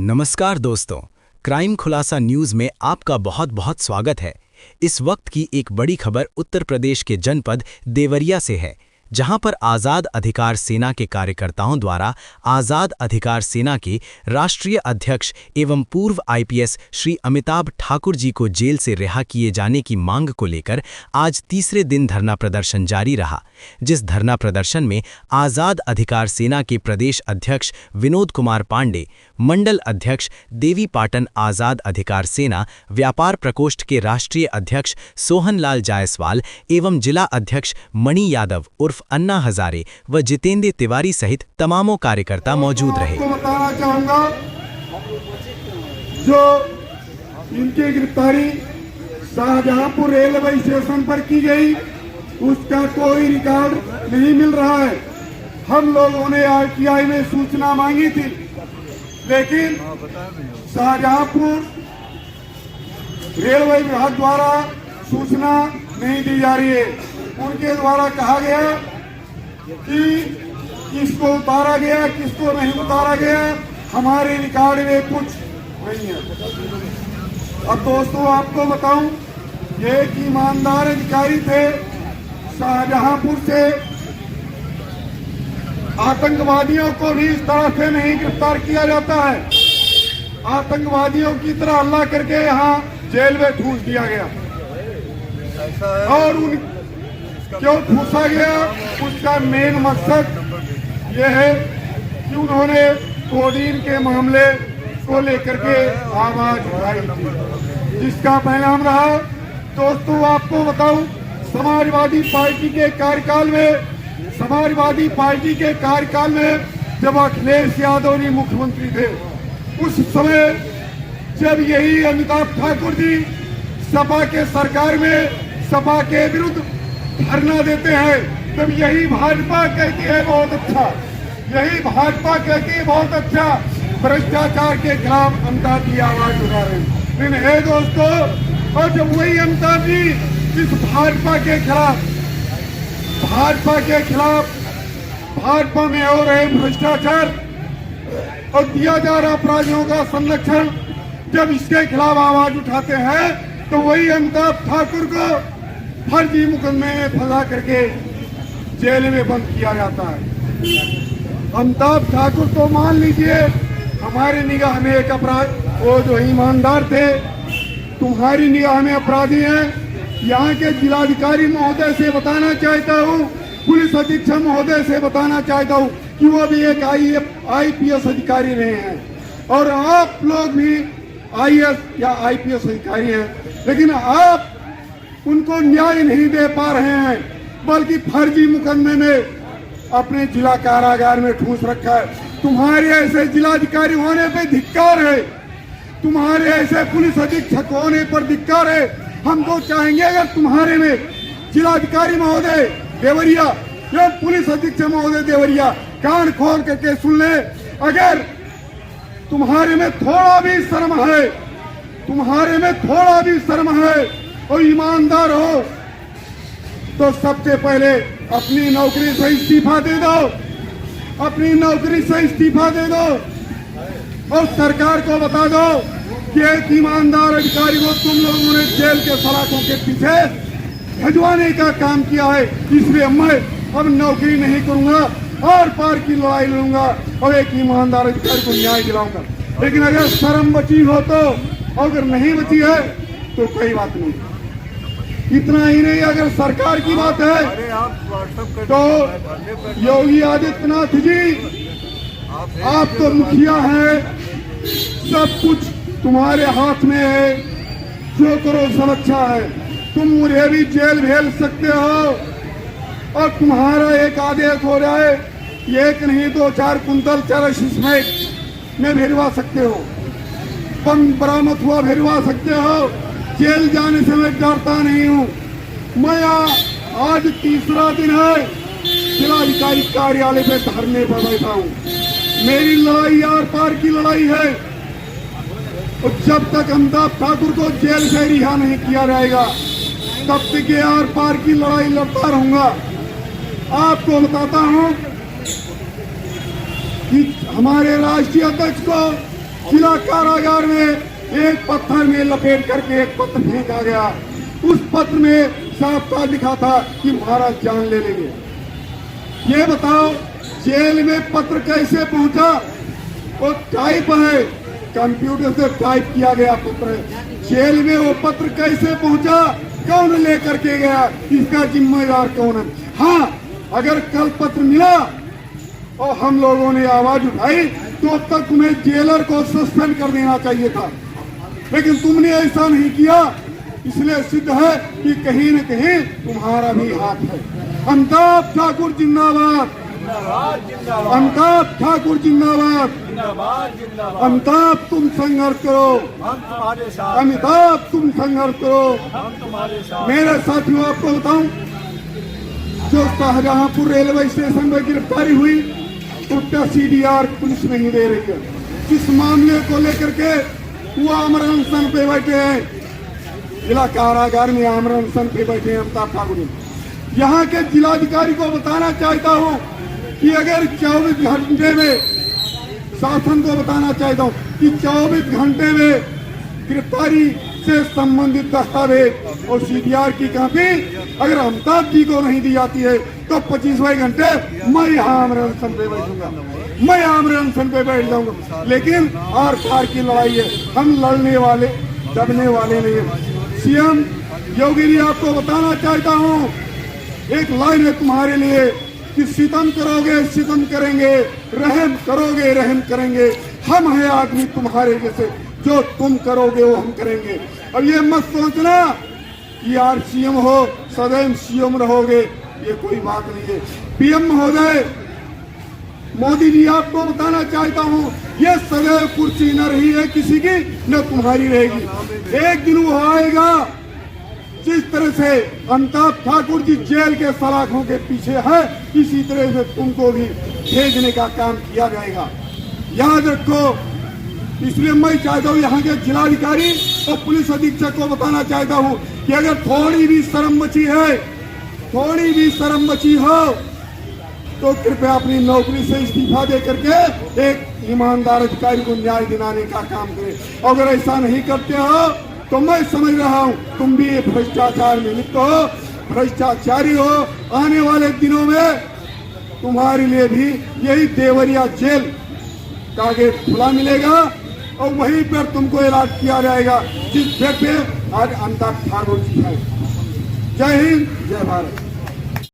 नमस्कार दोस्तों, क्राइम खुलासा न्यूज़ में आपका बहुत बहुत स्वागत है। इस वक्त की एक बड़ी खबर उत्तर प्रदेश के जनपद देवरिया से है, जहां पर आज़ाद अधिकार सेना के कार्यकर्ताओं द्वारा आज़ाद अधिकार सेना के राष्ट्रीय अध्यक्ष एवं पूर्व आईपीएस श्री अमिताभ ठाकुर जी को जेल से रिहा किए जाने की मांग को लेकर आज तीसरे दिन धरना प्रदर्शन जारी रहा। जिस धरना प्रदर्शन में आज़ाद अधिकार सेना के प्रदेश अध्यक्ष विनोद कुमार पांडे, मंडल अध्यक्ष देवी पाटन आज़ाद अधिकार सेना व्यापार प्रकोष्ठ के राष्ट्रीय अध्यक्ष सोहनलाल जायसवाल एवं जिला अध्यक्ष मणि यादव उर्फ अन्ना हजारे व जितेंद्र तिवारी सहित तमामों कार्यकर्ता मौजूद रहे। आपको बताना चाहूंगा, जो इनकी गिरफ्तारी शाहजहांपुर रेलवे स्टेशन पर की गई, उसका कोई रिकॉर्ड नहीं मिल रहा है। हम लोगों ने आरटीआई में सूचना मांगी थी, लेकिन शाहजहांपुर रेलवे विभाग द्वारा सूचना नहीं दी जा रही है। उनके द्वारा कहा गया कि किसको उतारा गया, किसको नहीं उतारा गया, हमारे रिकॉर्ड में कुछ नहीं है। अब दोस्तों आपको बताऊं, ये एक ईमानदार अधिकारी थे। शाहजहांपुर से आतंकवादियों को भी इस तरह से नहीं गिरफ्तार किया जाता है। आतंकवादियों की तरह हल्ला करके यहाँ जेल में ठूस दिया गया, और उन क्यों ठूसा गया, उसका मेन मकसद यह है कि उन्होंने कोडीन के मामले को लेकर के आवाज उठाई थी, जिसका परिणाम रहा। दोस्तों आपको बताऊं, समाजवादी पार्टी के कार्यकाल में जब अखिलेश यादव जी मुख्यमंत्री थे, उस समय जब यही अमिताभ ठाकुर जी सपा के सरकार में सपा के विरुद्ध धरना देते हैं, तब यही भाजपा कहती है बहुत अच्छा, यही भाजपा कहती है बहुत अच्छा, भ्रष्टाचार के खिलाफ अमिताभ जी आवाज उठा रहे हैं। लेकिन है दोस्तों, और जब वही अमिताभ जी इस भाजपा में हो रहे भ्रष्टाचार और दिया जा रहा अपराधियों का संरक्षण, जब इसके खिलाफ आवाज उठाते हैं, तो वही अमिताभ ठाकुर को फर्जी मुकदमे में फंसा करके जेल में बंद किया जाता है। अमिताभ ठाकुर तो मान लीजिए हमारी निगाह में एक अपराध, वो जो ईमानदार थे, तुम्हारी निगाह में अपराधी हैं। यहाँ के जिलाधिकारी महोदय से बताना चाहता हूँ, पुलिस अधीक्षक महोदय से बताना चाहता हूँ कि वो भी एक आईपीएस अधिकारी रहे हैं, और आप लोग भी आईएएस या आईपीएस अधिकारी हैं, लेकिन आप उनको न्याय नहीं दे पा रहे हैं, बल्कि फर्जी मुकदमे में अपने जिला कारागार में ठूस रखा है। तुम्हारे ऐसे जिलाधिकारी होने पे धिक्कार है, तुम्हारे ऐसे पुलिस अधीक्षक होने पर धिक्कार है। हम तो चाहेंगे, अगर तुम्हारे में जिलाधिकारी महोदय देवरिया या पुलिस अधीक्षक महोदय देवरिया कान खोल करके सुन ले, अगर तुम्हारे में थोड़ा भी शर्म है और ईमानदार हो, तो सबसे पहले अपनी नौकरी से इस्तीफा दे दो, और सरकार को बता दो कि एक ईमानदार अधिकारी को तुम लोगों ने जेल के सलाखों के पीछे भिजवाने का काम किया है, इसलिए मैं अब नौकरी नहीं करूंगा और पार की लड़ाई लड़ूंगा और एक ईमानदार अधिकारी को न्याय दिलाऊंगा। लेकिन अगर शर्म बची हो तो, अगर नहीं बची है तो कोई बात नहीं। इतना ही नहीं, अगर सरकार की बात है तो योगी आदित्यनाथ जी, आप तो मुखिया हैं, सब कुछ तुम्हारे हाथ में है, जो करो सब अच्छा है। तुम मुझे भी जेल भेज सकते हो, और तुम्हारा एक आदेश हो जाए, एक नहीं 2-4 कुंतल चरस में भिजवा सकते हो, बम बरामद हुआ भिजवा सकते हो। जेल जाने से मैं डरता नहीं हूँ। मैं आज तीसरा दिन है जिलाधिकारी कार्यालय पे धरने पर बैठा हूँ। मेरी लड़ाई आर पार की लड़ाई है, और जब तक अमिताभ ठाकुर को जेल से रिहा नहीं किया जाएगा, तब तक ये आर पार की लड़ाई लड़ता रहूंगा। आपको बताता हूँ कि हमारे राष्ट्रीय अध्यक्ष को जिला कारागार में एक पत्थर में लपेट करके एक पत्र फेंका गया। उस पत्र में साफ साफ लिखा था कि महाराज जान ले लेंगे। ये बताओ जेल में पत्र कैसे पहुंचा? वो टाइप है, कंप्यूटर से टाइप किया गया पत्र है। जेल में वो पत्र कैसे पहुंचा, कौन लेकर के गया, इसका जिम्मेदार कौन है? हाँ, अगर कल पत्र मिला और हम लोगों ने आवाज उठाई तो अब तक तुम्हें जेलर को सस्पेंड कर देना चाहिए था, लेकिन तुमने ऐसा नहीं किया। इसलिए सिद्ध है कि कहीं न कहीं तुम्हारा भी हाथ है। अमिताभ ठाकुर जिंदाबाद, अमिताभ ठाकुर जिंदाबाद, अमिताभ तुम संघर्ष करो, अमिताभ तुम संघर्ष करो। मेरे साथियों, आपको बताऊं, जो शाहजहांपुर रेलवे स्टेशन में गिरफ्तारी हुई उसका CDR पुलिस नहीं दे रही है। इस मामले को लेकर के वो आमरण अनशन पे बैठे हैं, जिला कारागार में आमरण अनशन पे बैठे हैं अमिताभ ठाकुर। यहाँ के जिलाधिकारी को बताना चाहता हूँ कि अगर 24 घंटे में, शासन को बताना चाहता हूँ कि 24 घंटे में गिरफ्तारी से संबंधित दस्तावेज और CDR की कॉपी अगर अमिताभ जी को नहीं दी जाती है तो 25वें घंटे मैं यहाँ आमरण अनशन पे बैठूंगा, मैं आमरण अनशन पे बैठ जाऊंगा। लेकिन आर पार की लड़ाई है, हम लड़ने वाले दबने वाले नहीं है। CM योगी जी, आपको बताना चाहता हूँ, एक लाइन है तुम्हारे लिए कि सितम करोगे सितम करेंगे, रहम करोगे रहम करेंगे। हम हैं आदमी तुम्हारे जैसे, जो तुम करोगे वो हम करेंगे। अब ये मत सोचना कि यार CM हो सदैव CM रहोगे, ये कोई बात नहीं है। PM महोदय मोदी जी, आपको बताना चाहता हूँ, ये सदैव कुर्सी न रही है किसी की, न तुम्हारी रहेगी। एक दिन वो आएगा, जिस तरह से अमिताभ ठाकुर जी जेल के सलाखों के पीछे है, इसी तरह से तुमको भी भेजने का काम किया जाएगा, याद रखो। इसलिए मैं चाहता हूँ यहाँ के जिलाधिकारी और पुलिस अधीक्षक को बताना चाहता हूँ कि अगर थोड़ी भी शर्म बची है, थोड़ी भी शर्म बची हो तो कृपया अपनी नौकरी से इस्तीफा दे करके एक ईमानदार अधिकारी को न्याय दिलाने का काम करें। अगर ऐसा नहीं करते हो तो मैं समझ रहा हूँ तुम भी भ्रष्टाचार में लिप्त हो, भ्रष्टाचारी हो। आने वाले दिनों में तुम्हारे लिए भी यही देवरिया जेल का गेट खुला मिलेगा और वहीं पर तुमको इलाज किया जाएगा जिस बेड पे आज अमिताभ ठाकुर जी है। जय हिंद, जय भारत।